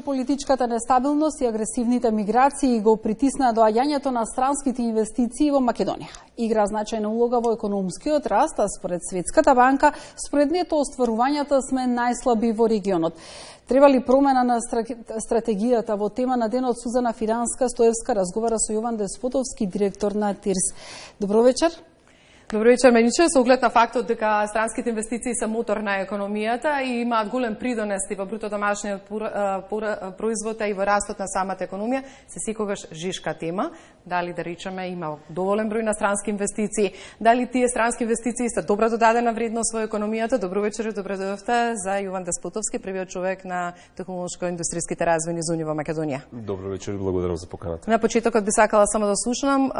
внатрешно-политичката нестабилност и агресивните миграции го притиснаа доаѓањето на странските инвестиции во Македонија. Игра значајна улога во економскиот раст, а според Светската банка, според нето остварувањата сме најслаби во регионот. Треба ли промена на стратегијата? Во тема на денот Сузана Фиранска-Стоевска разговара со Јован Деспотовски, директор на ТИРС. Добро вечер. Добро вечер, Мениче. Со оглед на фактот дека странските инвестиции се мотор на економијата и имаат голем придонес и во бруто домашниот производ и во растот на самата економија, се секогаш жишка тема. Дали да речеме има доволен број на странски инвестиции, дали тие странски инвестиции се добра додадена вредност во економијата? Добро вечер и добро дојдовте за Јован Деспотовски, првиот човек на технолошко-индустријските развојни зони во Македонија. Добро вечер и благодарам за поканата. На почетокот би сакала само да слушнам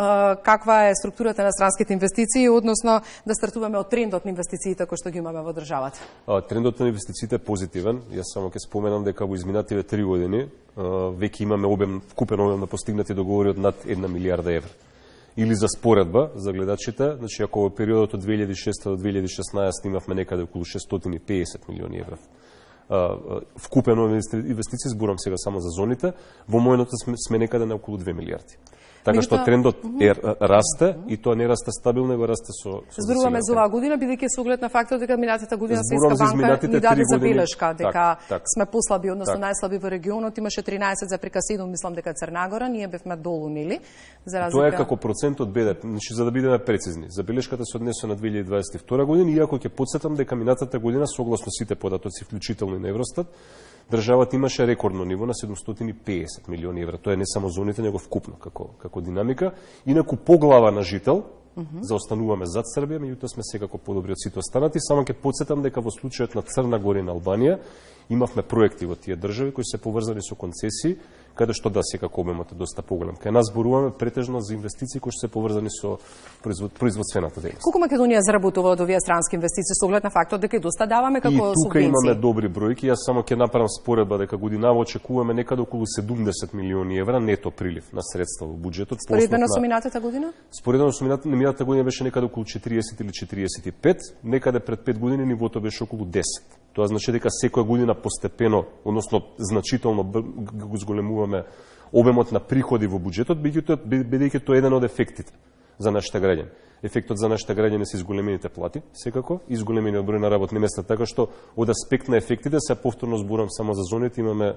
каква е структурата на странските инвестиции, односно да стартуваме од трендот на инвестициите кои што ги имаме во државата. Трендот на инвестициите е позитивен. Јас само ќе споменам дека во изминативе 3 години веќе имаме вкупен обем на постигнати договори од над 1 милијарда евра. Или за споредба за гледачите, значи ако во периодот од 2006 до 2016 имавме некаде околу 650 милиони евра вкупено инвестиции, зборам сега само за зоните, во мојното сме некаде на околу 2 милијарди. Така што трендот расте и тоа не расте стабилно, него расте со зборуваме за оваа година, бидејќи со оглед на фактот дека минатата година Светска банка ни даде забелешка дека сме послаби, односно најслаби во регионот, имаше 13 за прика 7, мислам дека Црнагора, ние бевме долу, нели? За разлика. Тоа е како процент од БДП, значи за да бидеме прецизни. Забелешката се однесе на 2022 година, иако ќе потсетам дека минатата година согласно сите податоци, вклучително и на Евростат, државата имаше рекордно ниво на 750 милиони евра. Тоа е не само зоните, него вкупно како динамика. Инаку по глава на жител заостануваме зад Србија, меѓутоа сме секако подобри од сите останати. Само ќе потсетам дека во случајот на Црна Гора и на Албанија имавме проекти во тие држави кои се поврзани со концесии, каде што да секако обемот е доста поголем. Кај нас зборуваме претежно за инвестиции кои се поврзани со производствената дејност. Колку Македонија заработува од овие странски инвестиции со оглед на фактот дека и доста даваме како субвенции? И тука имаме добри бројки. Јас само ќе направам споредба дека годинава очекуваме некаде околу 70 милиони евра нето прилив на средства во буџетот. Споредно со минатата година? Споредно со минатата година беше некаде околу 40 или 45, некаде пред 5 години нивото беше околу 10. Тоа значи дека секоја година постепено, односно значително го зголемуваме обемот на приходи во буџетот, бидејќи тоа е еден од ефектите за нашите граѓани. Ефектот за нашите граѓани се изголемените плати, секако, изголемениот број на работни места, така што од аспект на ефектите се повторно зборам само за зоните, имаме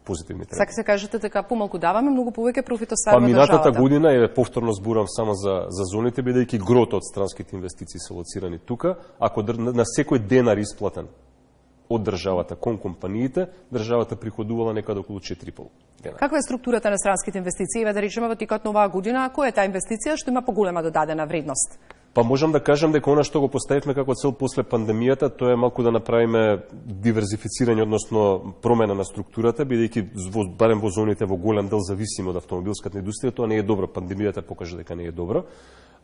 позитивни тренди. Сака се кажете дека помалку даваме, многу повеќе профит остварува државата. Минатата година е повторно зборам само за зоните, бидејќи грото од странските инвестиции се лоцирани тука, ако на секој денар исплатен од државата кон компаниите, државата приходувала некаде околу 4,5 денара. Каква е структурата на странските инвестиции? Да речеме во текот на оваа година, која е таа инвестиција што има поголема додадена вредност? Па можам да кажам дека она што го поставивме како цел после пандемијата, тоа е малку да направиме диверзифицирање, односно промена на структурата, бидејќи барем во зоните во голем дел зависимо од автомобилската индустрија, тоа не е добро, пандемијата покажа дека не е добро.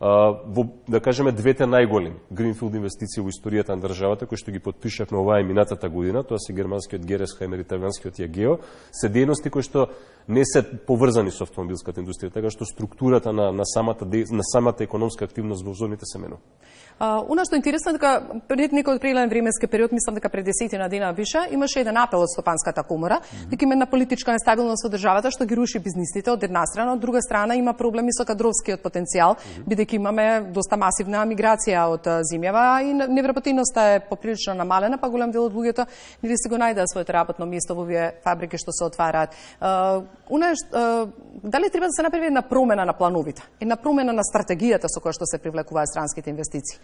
Во, да кажеме, двете најголеми гринфилд инвестиции во историјата на државата, кои што ги подпишавме оваа и минатата година, тоа се германскиот Гересхаймер и италијанскиот Јагео, се дејности кои што не се поврзани со автомобилската индустрија, така што структурата на самата економска активност во зоните се менува. Она што е интересно дека пред некој определен временски период, мислам дека пред 10 дена више, имаше еден апел од Стопанската комора, дека има една политичка нестабилност во државата што ги руши бизнисите од една страна, од друга страна има проблеми со кадровскиот потенцијал, бидејќи имаме доста масивна миграција од земјава и невработеноста е поприлично намалена, па голем дел од луѓето нели се го најдаа своето работно место во овие фабрики што се отвараат. Дали треба да се направи една промена на плановите, една промена на стратегијата со која што се привлекуваат странските инвестиции?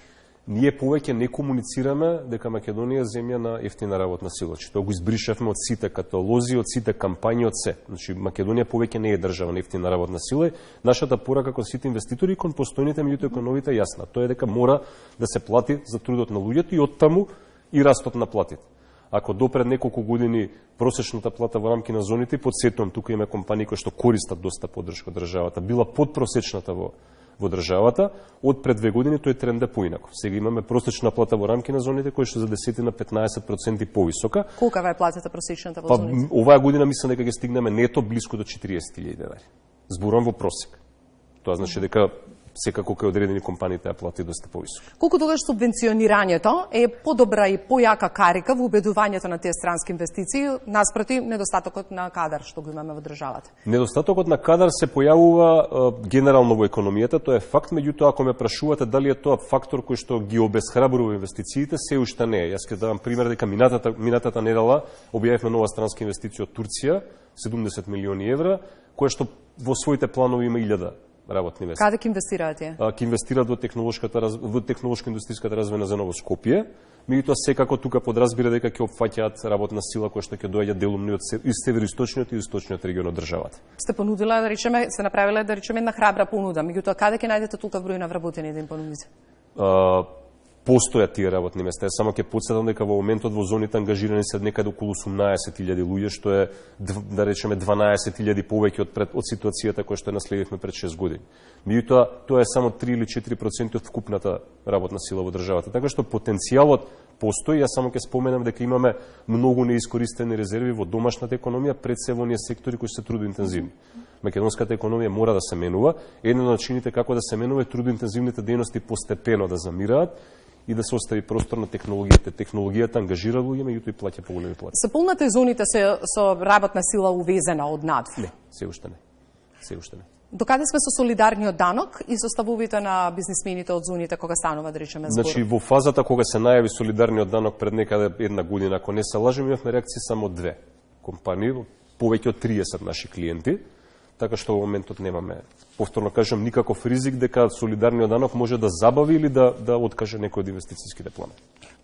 Ние повеќе не комуницираме дека Македонија е земја на ефтина работна сила. Тоа го избришавме од сите каталози, од сите кампањи, од се. Значи Македонија повеќе не е држава на ефтина работна сила. Нашата порака кон сите инвеститори и кон постојните, меѓутоа кон новите е јасна. Тоа е дека мора да се плати за трудот на луѓето и оттаму и растот на платите. Ако допред неколку години просечната плата во рамки на зоните, подсетувам, тука има компании кои што користат доста поддршка од државата, била подпросечната во државата, од пред 2 години тој тренд е поинако. Сега имаме просечна плата во рамки на зоните која што за 10 на 15% повисока. Колкава е платата просечната во зоните? Оваа година мислам дека ќе стигнеме нето блиску до 40.000 денари. Зборувам во просек. Тоа значи дека секако кај одредени компании ја плати доста повисоко. Колку тогаш субвенционирањето е подобра и појака карика во убедувањето на тие странски инвестиции наспроти недостатокот на кадар што го имаме во државата? Недостатокот на кадар се појавува генерално во економијата, тоа е факт, меѓутоа ако ме прашувате дали е тоа фактор кој што ги обесхрабрува инвестициите, се уште не е. Јас ќе давам пример дека минатата недела објавивме нова странска инвестиција од Турција, 70 милиони евра, која што во своите планови има 1000 работни места. Каде ќе инвестираат тие? Ќе инвестираат во технолошко-индустријската развојна за Ново Скопје. Меѓутоа секако тука подразбира дека ќе опфаќаат работна сила која што ќе доаѓа делумно од североисточниот и источниот регион од државата. Сте понудила да речеме, се направила да речеме една храбра понуда, меѓутоа каде ќе најдете толку број на вработени да им понудите? Постојат тие работни места. Ја само ќе потсетам дека во моментот во зоните ангажирани се некаде околу 18.000 луѓе, што е, да речеме, 12.000 повеќе од ситуацијата која што наследивме пред 6 години. Меѓутоа, тоа е само 3 или 4% од вкупната работна сила во државата. Така што потенцијалот постои. Јас само ќе споменам дека имаме многу неискористени резерви во домашната економија, пред се во оние сектори кои се трудоинтензивни. Македонската економија мора да се менува. Еден од начините како да се менува е трудоинтензивните дејности постепено да замираат и да се остави простор на технологијата. Технологијата ангажира луѓе, меѓутоа и плаќа поголеми плати. Се полнате зоните со работна сила увезена од надвор? Не, се уште не. Се уште не. Докаде сме со солидарниот данок и со ставовите на бизнисмените од зоните кога станува, да речеме, збор? Значи, во фазата кога се најави солидарниот данок пред некаде една година, ако не се лажем, имавме реакции само 2 компании, повеќе од 30 наши клиенти, така што во моментот немаме, повторно кажам, никаков ризик дека солидарниот данок може да забави или да откаже некој од инвестицијските планови.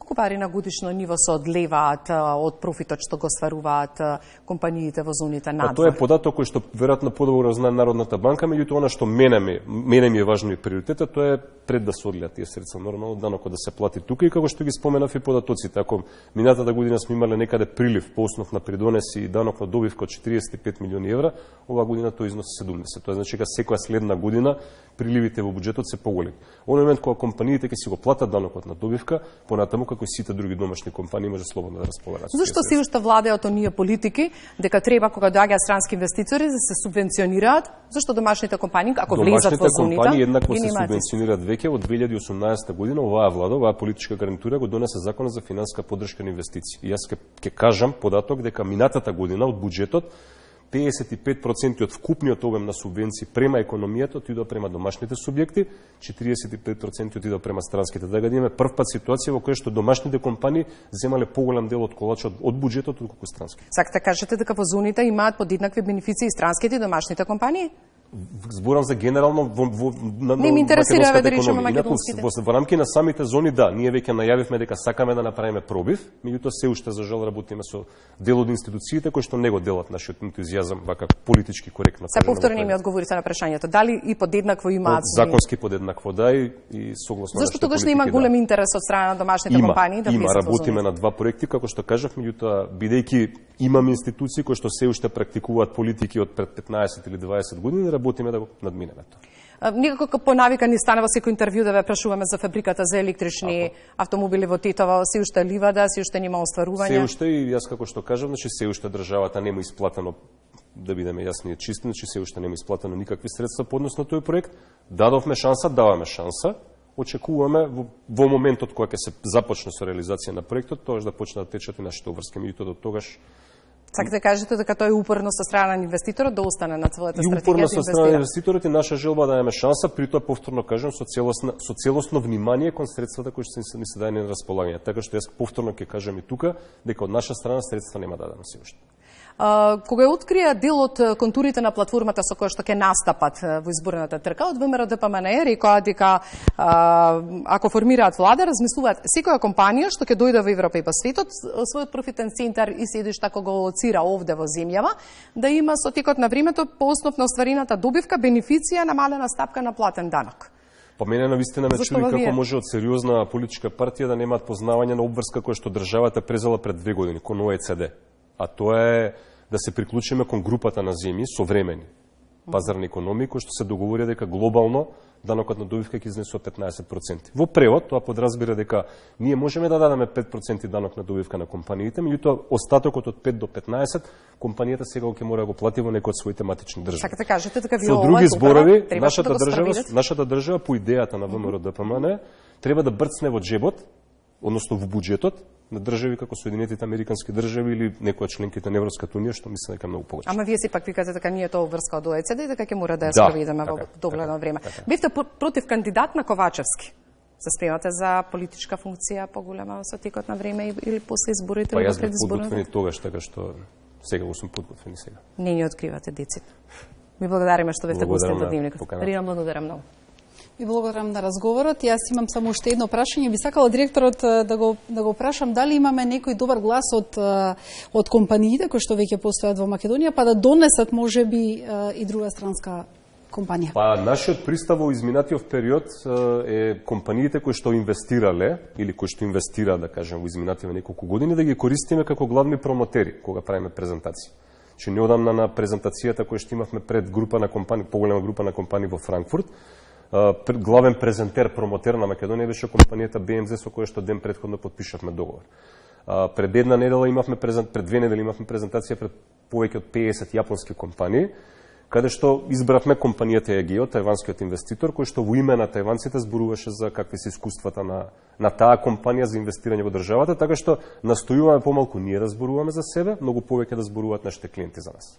Колку пари на годишно ниво се одлеваат од профитот што го стваруваат компаниите во зоните надвор? Тоа е податок кој што веројатно подобро знае Народната банка, меѓутоа она што мене ми е важно и приоритетот, тоа е пред да се одлеат тие средства, нормално данокот да се плати тука и како што ги споменав и податоците. Ако минатата година сме имале некаде прилив по основ на придонеси и данок на добивка од 45 милиони евра, оваа година тој износи 70. Тоа значи дека секоја следна година приливите во буџетот се поголеми. Во момент кога компаниите ќе си го платат данокот на добивка, понатаму како и сите други домашни компании може слободно да располагаат. Зошто се уште владеат оние политики дека треба кога доаѓаат странски инвеститори да се субвенционираат? Зошто домашните компании ако влезат во зоните? Домашните компании еднакво се субвенционираат веќе од 2018 година. Оваа влада, оваа политичка гарнитура го донесе закон за финансиска поддршка на инвестиции. И јас ќе кажам податок дека минатата година од буџетот 55% од вкупниот обем на субвенции према економијата отидоа према домашните субјекти, 45% отидоа према странските. Така да имаме прв пат ситуација во која што домашните компании земале поголем дел од колачот од буџетот отколку странските. Сакате да кажете дека во зоните имаат подеднакви бенефиции странските и домашните компании? Зборам за генерално на не ми интересира да речеме македонските. Во рамки на самите зони, да, ние веќе најавивме дека сакаме да направиме пробив, меѓутоа се уште за жал работиме со дел од институциите кои што не го делат нашиот ентузијазам вака политички коректно. Се повторно ми одговорите на прашањето. Дали и подеднакво имаат законски подеднакво да и согласно зашто тогаш не има голем интерес од страна на домашните компании да влезат во зоните? Работиме на 2 проекти, како што кажав, меѓутоа бидејќи имаме институции кои што се уште практикуваат политики од пред 15 или 20 години, работиме да го надминеме тоа. Никако по навика ни стана во секој интервју да ве прашуваме за фабриката за електрични автомобили во Тетово, се уште ливада, се уште нема остварување. Се уште и јас како што кажам, значи се уште државата нема исплатено, да бидеме јасни и чисти, значи се уште нема исплатено никакви средства по однос на тој проект. Дадовме шанса, даваме шанса. Очекуваме во моментот кога ќе се започне со реализација на проектот, тогаш да почнат да течат и нашите обврски, меѓутоа до тогаш. Сакате да кажете дека тој е упорно со страна на инвеститорот да остане на целата стратегија? И упорно со страна на инвеститорот и наша желба да имаме шанса, при тоа повторно кажам со целосно внимание кон средствата кои што ни се дадени на располагање. Така што јас повторно ќе кажам и тука дека од наша страна средства нема дадено се уште. Кога открија дел од контурите на платформата со која што ќе настапат во изборната трка, од ВМРО ДПМНЕ рекоа дека ако формираат влада, размислуваат секоја компанија што ќе дојде во Европа и по светот, својот профитен центар и седиште ако го лоцира овде во земјава, да има со текот на времето по основ на остварената добивка бенефиција намалена стапка на платен данок. Па мене навистина ме чуди како може од сериозна политичка партија да немаат познавање на обврска која што државата презела пред 2 години кон ОЕЦД. А тоа е да се приклучиме кон групата на земји современи. пазарна економија, кој што се договори дека глобално данокот на добивка ќе изнесува 15%. Во превод тоа подразбира дека ние можеме да дадеме 5% данок на добивка на компаниите, меѓутоа остатокот од 5 до 15 компанијата сега ќе мора да го плати во некој од своите матични држави. Сакате кажете дека вие Со други зборови, нашата нашата држава по идејата на ВМРО ДПМН треба да брцне во джебот, односно во буџетот на држави како Соединетите Американски држави или некоја членките на Европската унија, што мислам дека е многу погрешно. Ама вие сепак викате дека ние тоа врска од ОЕЦД и дека ќе мора да ја спроведеме во догледно време. Бивте против кандидат на Ковачевски. Се спремате за политичка функција поголема со текот на време или после изборите или пред изборите? Па јас бев подготвен тогаш, така што сега го сум подготвен и сега. Не ни откривате деците. Ми благодариме што бевте гостин на Дневникот. Рина, благодарам многу. Ви благодарам на разговорот. Јас имам само уште едно прашање. Би сакала директорот да го прашам дали имаме некој добар глас од компаниите кои што веќе постојат во Македонија, па да донесат можеби и друга странска компанија. Па нашиот пристав во изминатиот период е компаниите кои што инвестирале или кои што инвестираат, да кажем, во изминативе неколку години да ги користиме како главни промотери кога правиме презентации. Че неодамна на презентацијата која што имавме пред група на компании, поголема група на компании во Франкфурт, главен презентер, промотер на Македонија беше компанијата БМЗ со која што ден претходно подпишавме договор. Пред една недела имавме пред 2 недели имавме презентација пред повеќе од 50 јапонски компании, каде што избравме компанијата Егео, тајванскиот инвеститор, кој што во име на тајванците зборуваше за какви се искуствата на таа компанија за инвестирање во државата, така што настојуваме помалку ние да зборуваме за себе, многу повеќе да зборуваат нашите клиенти за нас.